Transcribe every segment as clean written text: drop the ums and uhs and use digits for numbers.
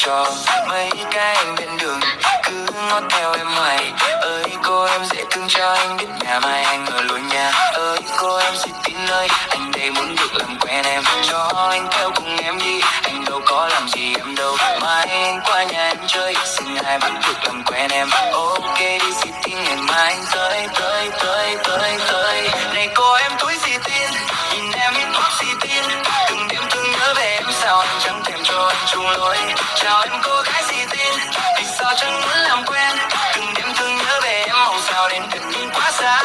cho mấy cái anh bên đường cứ ngó theo em hoài. Ơi cô em dễ thương cho anh biết nhà mai anh ở luôn nha. Ơi cô em xin tin ơi, anh đây muốn được làm quen em, cho anh theo cùng em đi, anh đâu có làm gì em đâu. Mai anh qua nhà em chơi, xin hai bắt được làm quen em. Ok đi xin tin ngày mai anh tới tới tới tới tới. Này cô em túi xì tin, nhìn em hip hop xì tin, từng đêm thương nhớ về em sao anh chẳng thèm cho anh chung lối. Chào em cô gái xì tin, vì sao chẳng muốn làm quen, từng đêm thương nhớ về em mong sao đến gần nhìn quá xa.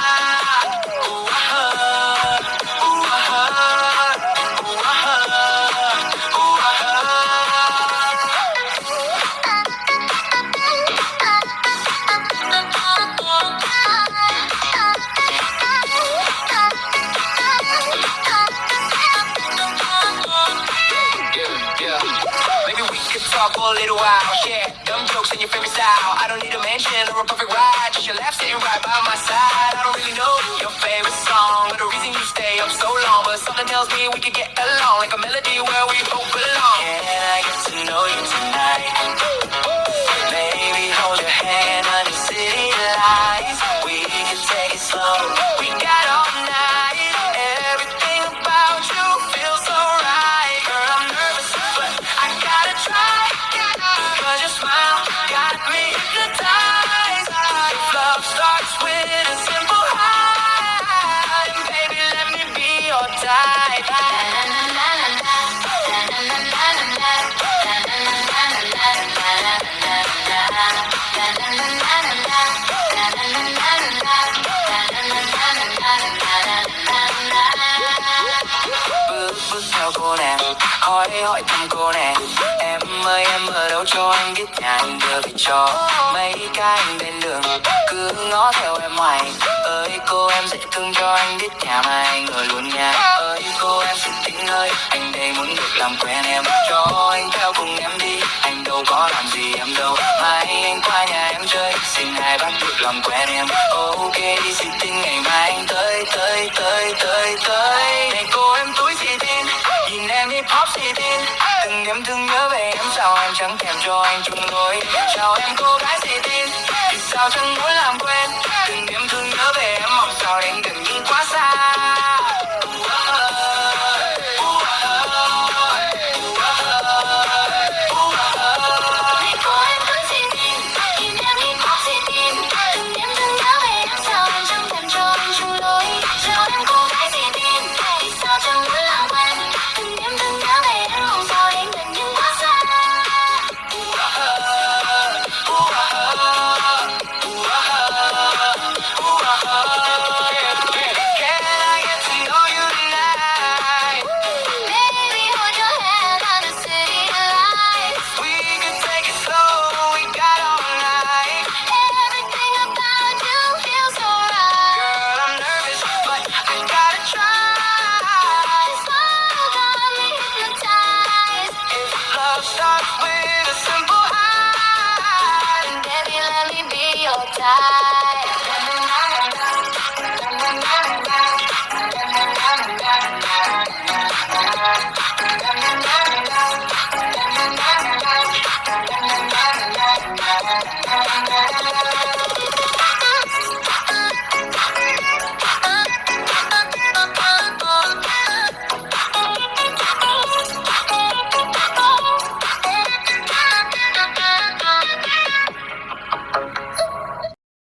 Talk for a little while, share dumb jokes in your favorite style. I don't need a mansion or a perfect ride, just your laugh sitting right by my side. I don't really know your favorite song or the reason you stay up so long, but something tells me we could get along like a melody where we both belong. Can I get to know you tonight? Maybe hold your hand under city lights. We can take it slow, we got all night. Everything about you feels so right. Girl, I'm nervous, but I gotta try. Cause your smile got me hypnotized. If love starts with a simple hi, and baby let me be your type. Bước theo cô nàng, hỏi thăm cô nàng. Em ơi em ở đâu cho anh biết nhà anh đưa về cho mấy cái anh bên đường cứ ngó theo em hoài. Ơi cô em dễ thương cho anh biết nhà mai anh ở luôn nha. Ơi cô em xin tin ơi, anh đây muốn được làm quen em, cho anh theo cùng em đi, anh đâu có làm gì em đâu. Mai anh qua nhà em chơi, xin hai bác được làm quen em. Ok đi xin tin ngày mai anh tới tới tới tới tới. Này cô em túi xì tin, nhìn em hip hop xì tin, từng đêm thương nhớ về em sao em chẳng thèm cho anh chung lối. Chào em cô gái xì tin, vì sao chẳng muốn làm quen, từng đêm thương nhớ về em mong sao đến gần nhìn quá xa. Start with